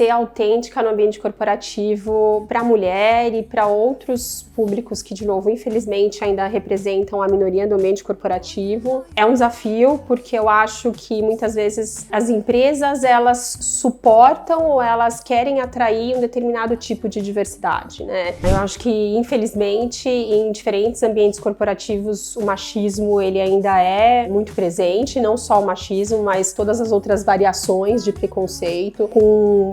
ser autêntica no ambiente corporativo para a mulher e para outros públicos que, de novo, infelizmente ainda representam a minoria do ambiente corporativo. É um desafio porque eu acho que muitas vezes as empresas elas suportam ou elas querem atrair um determinado tipo de diversidade, né? Eu acho que, infelizmente, em diferentes ambientes corporativos o machismo ele ainda é muito presente, não só o machismo, mas todas as outras variações de preconceito, com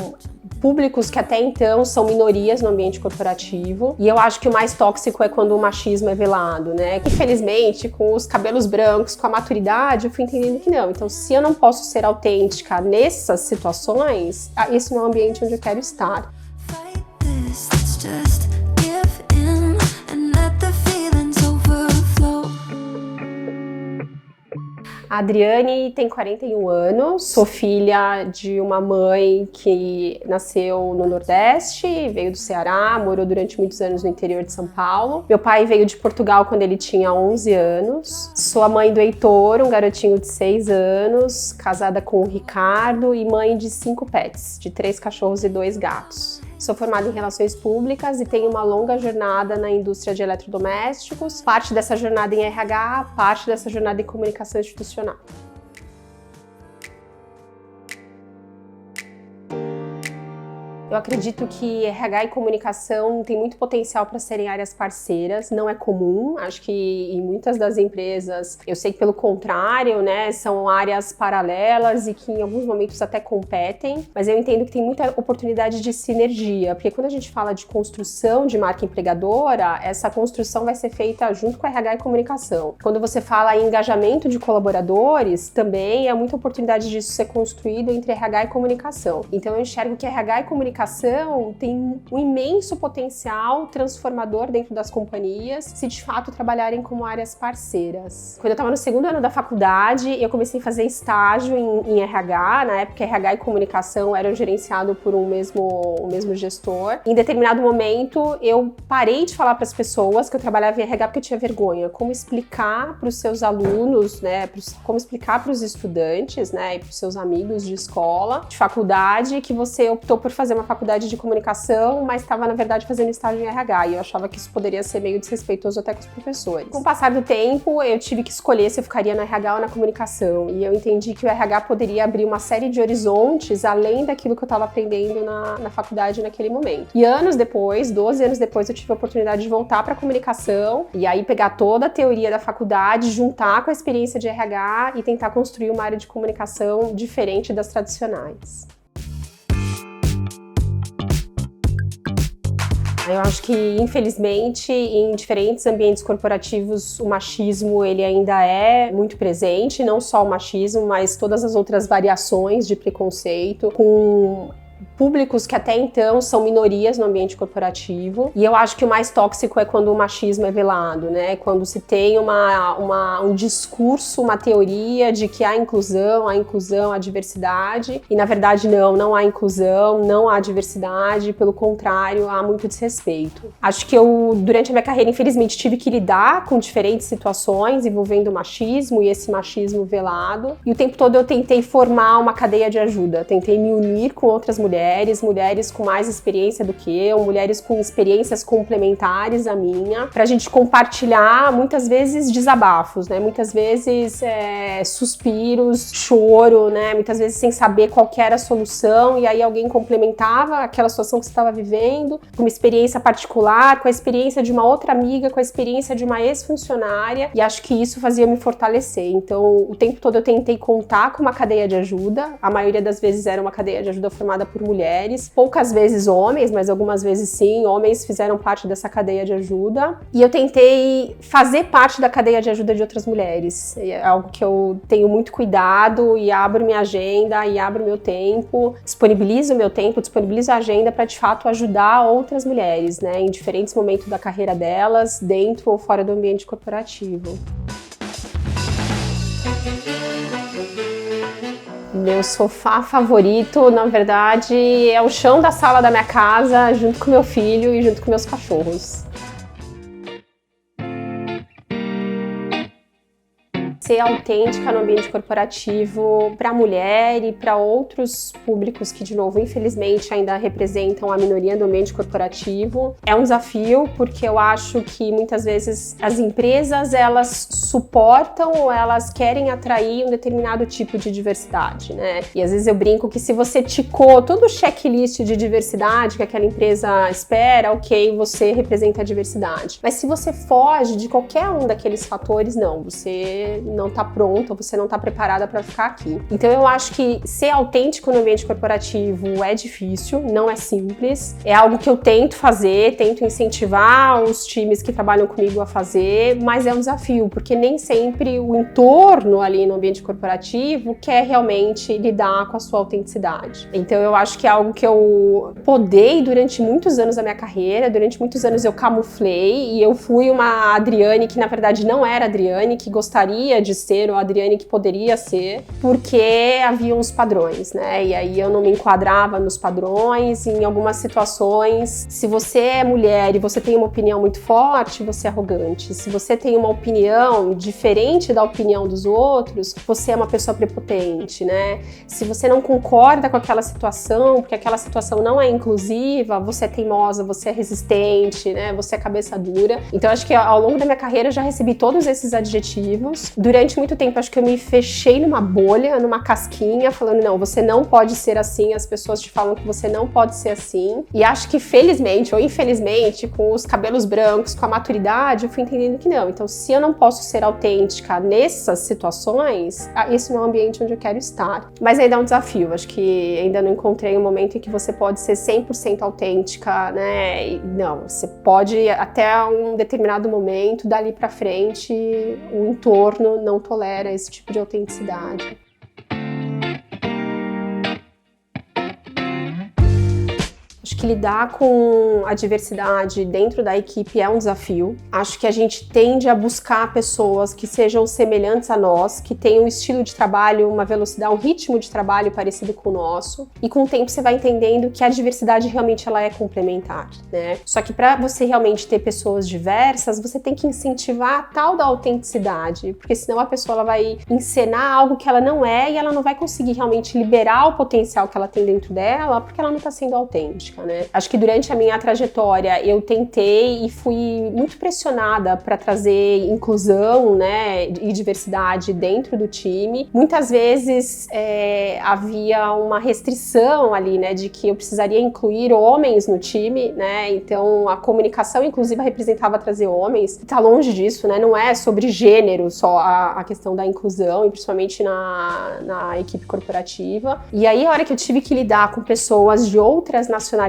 públicos que até então são minorias no ambiente corporativo. E eu acho que o mais tóxico é quando o machismo é velado, né? Infelizmente, com os cabelos brancos, com a maturidade, eu fui entendendo que não. Então, se eu não posso ser autêntica nessas situações, esse não é o ambiente onde eu quero estar. A Adriane tem 41 anos, sou filha de uma mãe que nasceu no Nordeste, veio do Ceará, morou durante muitos anos no interior de São Paulo. Meu pai veio de Portugal quando ele tinha 11 anos. Sou a mãe do Heitor, um garotinho de 6 anos, casada com o Ricardo e mãe de 5 pets, de 3 cachorros e 2 gatos. Sou formada em Relações Públicas e tenho uma longa jornada na indústria de eletrodomésticos, parte dessa jornada em RH, parte dessa jornada em comunicação institucional. Eu acredito que RH e comunicação tem muito potencial para serem áreas parceiras, não é comum, acho que em muitas das empresas, eu sei que pelo contrário, né, são áreas paralelas e que em alguns momentos até competem, mas eu entendo que tem muita oportunidade de sinergia, porque quando a gente fala de construção de marca empregadora, essa construção vai ser feita junto com RH e comunicação. Quando você fala em engajamento de colaboradores, também é muita oportunidade disso ser construído entre RH e comunicação. Então eu enxergo que RH e comunicação tem um imenso potencial transformador dentro das companhias, se de fato trabalharem como áreas parceiras. Quando eu estava no segundo ano da faculdade, eu comecei a fazer estágio em RH, na época RH e comunicação eram gerenciados por um mesmo gestor. Em determinado momento, eu parei de falar para as pessoas que eu trabalhava em RH porque eu tinha vergonha. Como explicar para os seus alunos, né, como explicar para os estudantes, né, e para os seus amigos de escola, de faculdade, que você optou por fazer uma faculdade de comunicação, mas estava, na verdade, fazendo estágio em RH, e eu achava que isso poderia ser meio desrespeitoso até com os professores. Com o passar do tempo, eu tive que escolher se eu ficaria no RH ou na comunicação, e eu entendi que o RH poderia abrir uma série de horizontes além daquilo que eu estava aprendendo na faculdade naquele momento. E anos depois, 12 anos depois, eu tive a oportunidade de voltar para a comunicação, e aí pegar toda a teoria da faculdade, juntar com a experiência de RH e tentar construir uma área de comunicação diferente das tradicionais. Eu acho que, infelizmente, em diferentes ambientes corporativos, o machismo ele ainda é muito presente, não só o machismo, mas todas as outras variações de preconceito, com públicos que até então são minorias no ambiente corporativo. E eu acho que o mais tóxico é quando o machismo é velado, né? Quando se tem um discurso, uma teoria de que há inclusão, há diversidade, e na verdade não há inclusão, não há diversidade, pelo contrário, há muito desrespeito. Acho que eu, durante a minha carreira, infelizmente, tive que lidar com diferentes situações envolvendo machismo e esse machismo velado, e o tempo todo eu tentei formar uma cadeia de ajuda, tentei me unir com outras mulheres com mais experiência do que eu, mulheres com experiências complementares à minha, pra gente compartilhar, muitas vezes, desabafos, né? Muitas vezes suspiros, choro, né? Muitas vezes sem saber qual que era a solução, e aí alguém complementava aquela situação que você estava vivendo, com uma experiência particular, com a experiência de uma outra amiga, com a experiência de uma ex-funcionária, e acho que isso fazia me fortalecer. Então, o tempo todo eu tentei contar com uma cadeia de ajuda, a maioria das vezes era uma cadeia de ajuda formada por mulheres, poucas vezes homens, mas algumas vezes sim, homens fizeram parte dessa cadeia de ajuda, e eu tentei fazer parte da cadeia de ajuda de outras mulheres. É algo que eu tenho muito cuidado e abro minha agenda e abro meu tempo, disponibilizo a agenda para de fato ajudar outras mulheres, né, em diferentes momentos da carreira delas, dentro ou fora do ambiente corporativo. Meu sofá favorito, na verdade, é o chão da sala da minha casa, junto com meu filho e junto com meus cachorros. ser autêntica no ambiente corporativo para a mulher e para outros públicos que, de novo, infelizmente ainda representam a minoria do ambiente corporativo. É um desafio porque eu acho que muitas vezes as empresas elas suportam ou elas querem atrair um determinado tipo de diversidade, né? E às vezes eu brinco que se você ticou todo o checklist de diversidade que aquela empresa espera, ok, você representa a diversidade. Mas se você foge de qualquer um daqueles fatores, não, você não está pronta, você não está preparada para ficar aqui. Então eu acho que ser autêntico no ambiente corporativo é difícil, não é simples, é algo que eu tento fazer, tento incentivar os times que trabalham comigo a fazer, mas é um desafio, porque nem sempre o entorno ali no ambiente corporativo quer realmente lidar com a sua autenticidade. Então eu acho que é algo que eu podei durante muitos anos da minha carreira, durante muitos anos eu camuflei e eu fui uma Adriane que na verdade não era a Adriane que gostaria de ser ou a Adriane que poderia ser, porque havia uns padrões, né? E aí eu não me enquadrava nos padrões e em algumas situações, se você é mulher e você tem uma opinião muito forte, você é arrogante. Se você tem uma opinião diferente da opinião dos outros, você é uma pessoa prepotente, né? Se você não concorda com aquela situação, porque aquela situação não é inclusiva, você é teimosa, você é resistente, né? Você é cabeça dura. Então acho que ao longo da minha carreira eu já recebi todos esses adjetivos. Durante muito tempo acho que eu me fechei numa bolha, numa casquinha, falando não, você não pode ser assim, as pessoas te falam que você não pode ser assim. E acho que felizmente ou infelizmente, com os cabelos brancos, com a maturidade, eu fui entendendo que não. Então se eu não posso ser autêntica nessas situações, esse não é o ambiente onde eu quero estar. Mas ainda é um desafio, acho que ainda não encontrei um momento em que você pode ser 100% autêntica, né? E não, você pode até um determinado momento, dali pra frente, o entorno não tolera esse tipo de autenticidade. Acho que lidar com a diversidade dentro da equipe é um desafio. Acho que a gente tende a buscar pessoas que sejam semelhantes a nós, que tenham um estilo de trabalho, uma velocidade, um ritmo de trabalho parecido com o nosso. E com o tempo você vai entendendo que a diversidade realmente ela é complementar, né? Só que para você realmente ter pessoas diversas, você tem que incentivar a tal da autenticidade, porque senão a pessoa ela vai encenar algo que ela não é e ela não vai conseguir realmente liberar o potencial que ela tem dentro dela, porque ela não está sendo autêntica. Né? Acho que durante a minha trajetória eu tentei e fui muito pressionada para trazer inclusão, né, e diversidade dentro do time. Muitas vezes havia uma restrição ali, né, de que eu precisaria incluir homens no time, né? Então a comunicação inclusiva representava trazer homens. Tá longe disso, né? Não é sobre gênero só a questão da inclusão, e principalmente na equipe corporativa. E aí a hora que eu tive que lidar com pessoas de outras nacionalidades,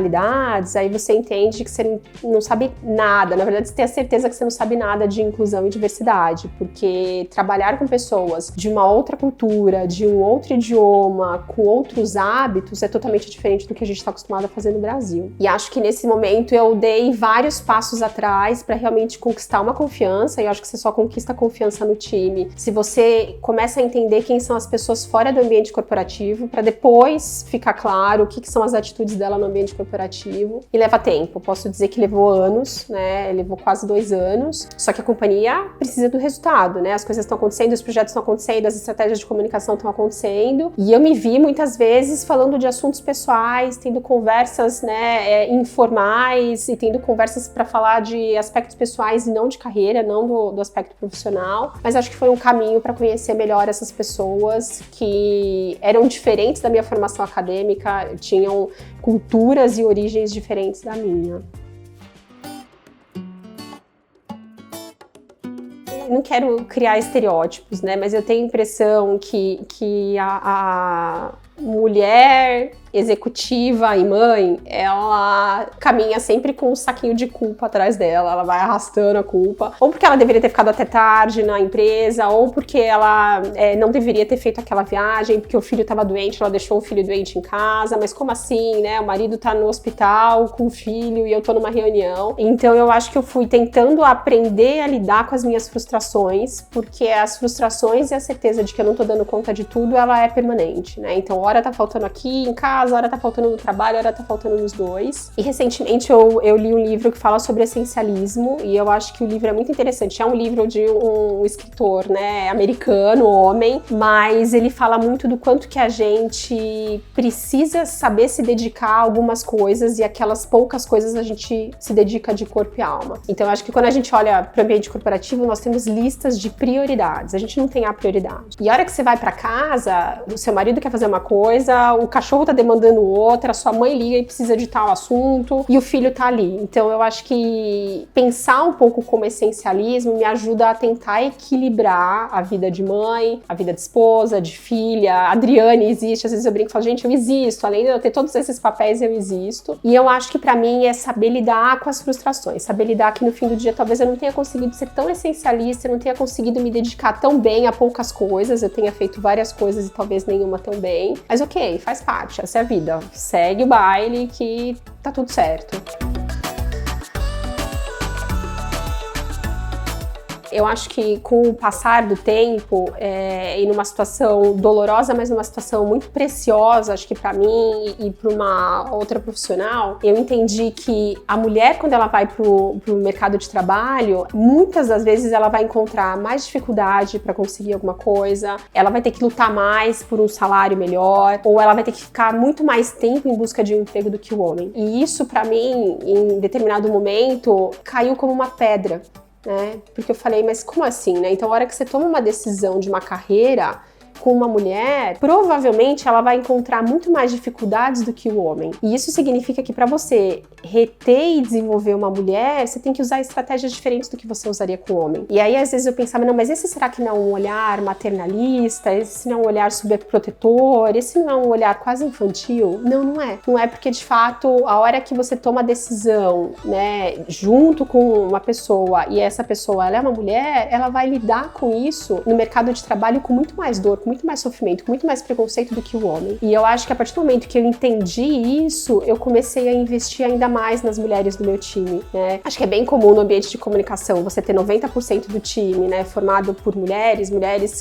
aí você entende que você não sabe nada. Na verdade, você tem a certeza que você não sabe nada de inclusão e diversidade, porque trabalhar com pessoas de uma outra cultura, de um outro idioma, com outros hábitos, é totalmente diferente do que a gente está acostumado a fazer no Brasil. E acho que nesse momento eu dei vários passos atrás para realmente conquistar uma confiança, e eu acho que você só conquista confiança no time se você começa a entender quem são as pessoas fora do ambiente corporativo, para depois ficar claro o que são as atitudes dela no ambiente corporativo. E leva tempo, posso dizer que levou anos, né? Levou quase 2 anos, só que a companhia precisa do resultado, né? As coisas estão acontecendo, os projetos estão acontecendo, as estratégias de comunicação estão acontecendo, e eu me vi muitas vezes falando de assuntos pessoais, tendo conversas, né, informais e tendo conversas para falar de aspectos pessoais e não de carreira, não do aspecto profissional, mas acho que foi um caminho para conhecer melhor essas pessoas que eram diferentes da minha formação acadêmica, tinham culturas e origens diferentes da minha. Não quero criar estereótipos, né? Mas eu tenho a impressão que a mulher executiva e mãe, ela caminha sempre com um saquinho de culpa atrás dela, ela vai arrastando a culpa, ou porque ela deveria ter ficado até tarde na empresa, ou porque ela não deveria ter feito aquela viagem, porque o filho estava doente, ela deixou o filho doente em casa, mas como assim, né? O marido tá no hospital com o filho e eu tô numa reunião. Então eu acho que eu fui tentando aprender a lidar com as minhas frustrações, porque as frustrações e a certeza de que eu não tô dando conta de tudo, ela é permanente, né? Então hora tá faltando aqui em casa, casa, hora tá faltando no trabalho, hora tá faltando nos dois. E recentemente eu li um livro que fala sobre essencialismo e eu acho que o livro é muito interessante. É um livro de um escritor, né, americano, homem, mas ele fala muito do quanto que a gente precisa saber se dedicar a algumas coisas e aquelas poucas coisas a gente se dedica de corpo e alma. Então eu acho que quando a gente olha para o ambiente corporativo, nós temos listas de prioridades. A gente não tem a prioridade. E a hora que você vai para casa, o seu marido quer fazer uma coisa, o cachorro tá demandando outra, a sua mãe liga e precisa de tal assunto e o filho tá ali. Então eu acho que pensar um pouco como essencialismo me ajuda a tentar equilibrar a vida de mãe, a vida de esposa, de filha. A Adriane existe, às vezes eu brinco e falo, gente, eu existo, além de eu ter todos esses papéis, eu existo. E eu acho que pra mim é saber lidar com as frustrações, saber lidar que no fim do dia talvez eu não tenha conseguido ser tão essencialista, eu não tenha conseguido me dedicar tão bem a poucas coisas, eu tenha feito várias coisas e talvez nenhuma tão bem. Mas ok, faz parte, essa é a vida. Segue o baile que tá tudo certo. Eu acho que com o passar do tempo, e numa situação dolorosa, mas numa situação muito preciosa, acho que pra mim e pra uma outra profissional, eu entendi que a mulher, quando ela vai pro mercado de trabalho, muitas das vezes ela vai encontrar mais dificuldade pra conseguir alguma coisa, ela vai ter que lutar mais por um salário melhor, ou ela vai ter que ficar muito mais tempo em busca de um emprego do que o homem. E isso, pra mim, em determinado momento, caiu como uma pedra. Né? Porque eu falei, mas como assim, né? Então, a hora que você toma uma decisão de uma carreira com uma mulher, provavelmente ela vai encontrar muito mais dificuldades do que o homem. E isso significa que para você reter e desenvolver uma mulher, você tem que usar estratégias diferentes do que você usaria com o homem. E aí, às vezes, eu pensava, não, mas esse será que não é um olhar maternalista? Esse não é um olhar superprotetor? Esse não é um olhar quase infantil? Não, não é. Não é porque, de fato, a hora que você toma a decisão, né, junto com uma pessoa, e essa pessoa, ela é uma mulher, ela vai lidar com isso no mercado de trabalho com muito mais dor, com muito mais sofrimento, com muito mais preconceito do que o homem. E eu acho que a partir do momento que eu entendi isso, eu comecei a investir ainda mais nas mulheres do meu time, né? Acho que é bem comum no ambiente de comunicação você ter 90% do time, né, formado por mulheres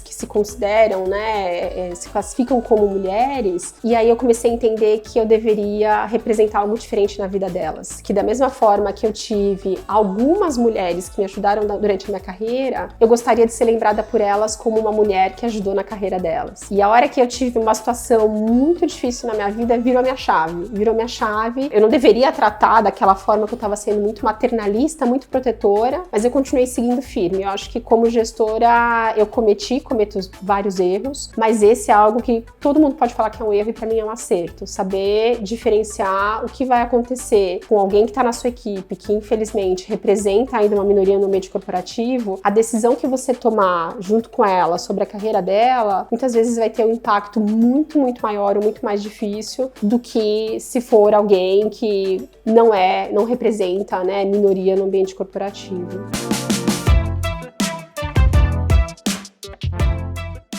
que se consideram, né, se classificam como mulheres. E aí eu comecei a entender que eu deveria representar algo diferente na vida delas. Que da mesma forma que eu tive algumas mulheres que me ajudaram durante a minha carreira, eu gostaria de ser lembrada por elas como uma mulher que ajudou na carreira delas. E a hora que eu tive uma situação muito difícil na minha vida, virou minha chave. Eu não deveria tratar daquela forma que eu estava sendo muito maternalista, muito protetora, mas eu continuei seguindo firme. Eu acho que como gestora eu cometo vários erros, mas esse é algo que todo mundo pode falar que é um erro e para mim é um acerto. Saber diferenciar o que vai acontecer com alguém que está na sua equipe, que infelizmente representa ainda uma minoria no ambiente corporativo, a decisão que você tomar junto com ela sobre a carreira dela, muitas vezes vai ter um impacto muito, muito maior ou muito mais difícil do que se for alguém que não representa, né, minoria no ambiente corporativo.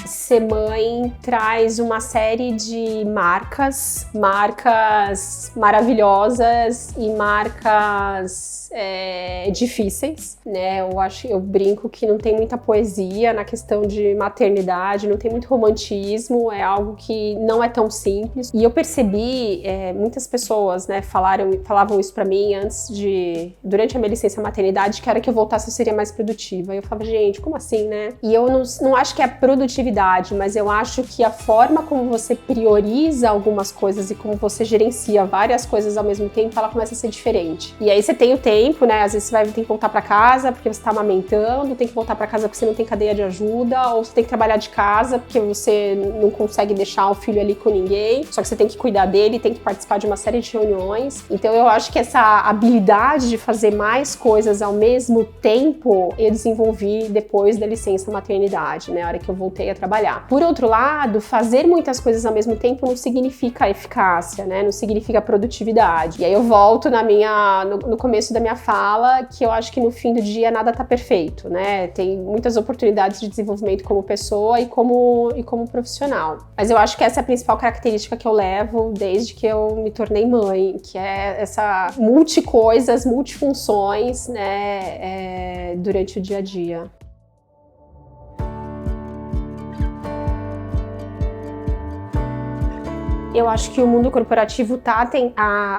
Ser mãe traz uma série de marcas maravilhosas e marcas difíceis, né? Eu brinco que não tem muita poesia na questão de maternidade, não tem muito romantismo, é algo que não é tão simples. E eu percebi, muitas pessoas, né, falavam isso pra mim durante a minha licença maternidade, que a hora que eu voltasse eu seria mais produtiva. E eu falava, gente, como assim, né? E eu não acho que é a produtividade, mas eu acho que a forma como você prioriza algumas coisas e como você gerencia várias coisas ao mesmo tempo, ela começa a ser diferente. E aí você tem o tempo, né? Às vezes você vai ter que voltar pra casa porque você tá amamentando, tem que voltar pra casa porque você não tem cadeia de ajuda, ou você tem que trabalhar de casa porque você não consegue deixar o filho ali com ninguém, só que você tem que cuidar dele, tem que participar de uma série de reuniões. Então eu acho que essa habilidade de fazer mais coisas ao mesmo tempo eu desenvolvi depois da licença maternidade, né? A hora que eu voltei a trabalhar. Por outro lado, fazer muitas coisas ao mesmo tempo não significa eficácia, né? Não significa produtividade. E aí eu volto no começo da minha fala, que eu acho que no fim do dia nada tá perfeito, né? Tem muitas oportunidades de desenvolvimento como pessoa e como profissional. Mas eu acho que essa é a principal característica que eu levo desde que eu me tornei mãe, que é essa multicoisas, multifunções, né? Durante o dia a dia. Eu acho que o mundo corporativo está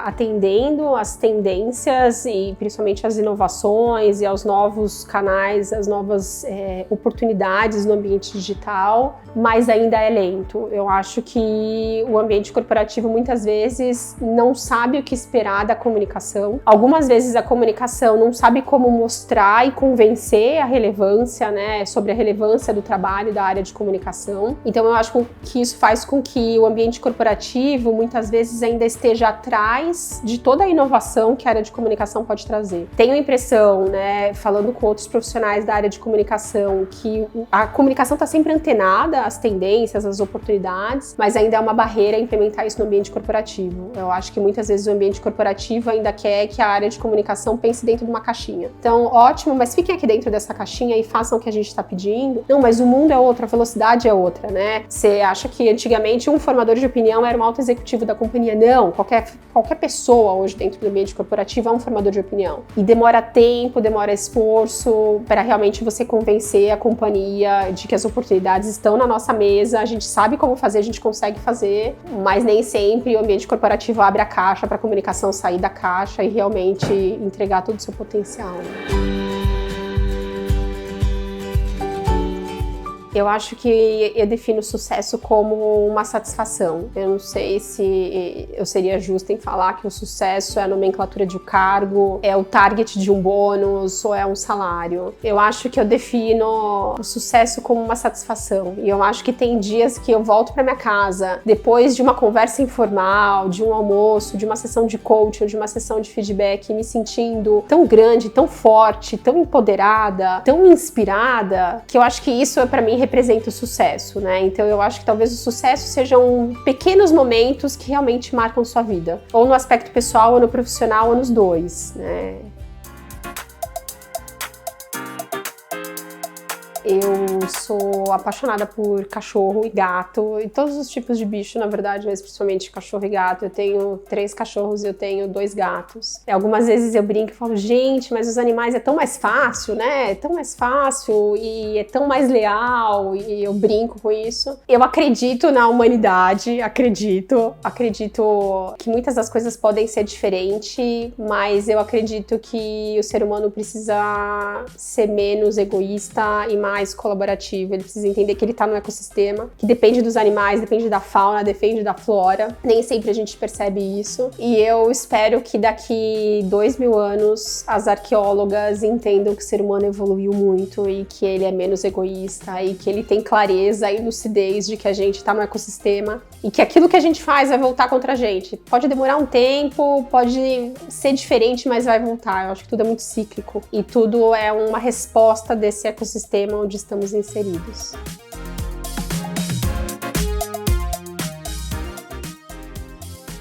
atendendo às tendências e principalmente às inovações e aos novos canais, às novas oportunidades no ambiente digital, mas ainda é lento. Eu acho que o ambiente corporativo muitas vezes não sabe o que esperar da comunicação. Algumas vezes a comunicação não sabe como mostrar e convencer a relevância, né, sobre a relevância do trabalho da área de comunicação. Então eu acho que isso faz com que o ambiente corporativo muitas vezes ainda esteja atrás de toda a inovação que a área de comunicação pode trazer. Tenho a impressão, né, falando com outros profissionais da área de comunicação, que a comunicação está sempre antenada às tendências, às oportunidades, mas ainda é uma barreira implementar isso no ambiente corporativo. Eu acho que muitas vezes o ambiente corporativo ainda quer que a área de comunicação pense dentro de uma caixinha. Então, ótimo, mas fiquem aqui dentro dessa caixinha e façam o que a gente está pedindo. Não, mas o mundo é outro, a velocidade é outra, né? Você acha que antigamente um formador de opinião era um alto executivo da companhia? Não, qualquer pessoa hoje dentro do ambiente corporativo é um formador de opinião. E demora tempo, demora esforço para realmente você convencer a companhia de que as oportunidades estão na nossa mesa, a gente sabe como fazer, a gente consegue fazer, mas nem sempre o ambiente corporativo abre a caixa para a comunicação sair da caixa e realmente entregar todo o seu potencial. Eu acho que eu defino sucesso como uma satisfação. Eu não sei se eu seria justa em falar que o sucesso é a nomenclatura de um cargo, é o target de um bônus ou é um salário. Eu acho que eu defino o sucesso como uma satisfação. E eu acho que tem dias que eu volto para minha casa, depois de uma conversa informal, de um almoço, de uma sessão de coaching ou de uma sessão de feedback, me sentindo tão grande, tão forte, tão empoderada, tão inspirada, que eu acho que isso para mim representa o sucesso, né? Então eu acho que talvez o sucesso sejam pequenos momentos que realmente marcam sua vida, ou no aspecto pessoal, ou no profissional, ou nos dois, né? Eu sou apaixonada por cachorro e gato, e todos os tipos de bicho, na verdade, mas principalmente cachorro e gato. Eu tenho 3 cachorros e eu tenho 2 gatos. E algumas vezes eu brinco e falo, gente, mas os animais é tão mais fácil, né? É tão mais fácil e é tão mais leal, e eu brinco com isso. Eu acredito na humanidade, acredito que muitas das coisas podem ser diferentes, mas eu acredito que o ser humano precisa ser menos egoísta e mais colaborativo. Ele precisa entender que ele está no ecossistema, que depende dos animais, depende da fauna, depende da flora. Nem sempre a gente percebe isso. E eu espero que daqui 2000 anos as arqueólogas entendam que o ser humano evoluiu muito e que ele é menos egoísta e que ele tem clareza e lucidez de que a gente está no ecossistema e que aquilo que a gente faz vai voltar contra a gente. Pode demorar um tempo, pode ser diferente, mas vai voltar. Eu acho que tudo é muito cíclico e tudo é uma resposta desse ecossistema onde estamos inseridos.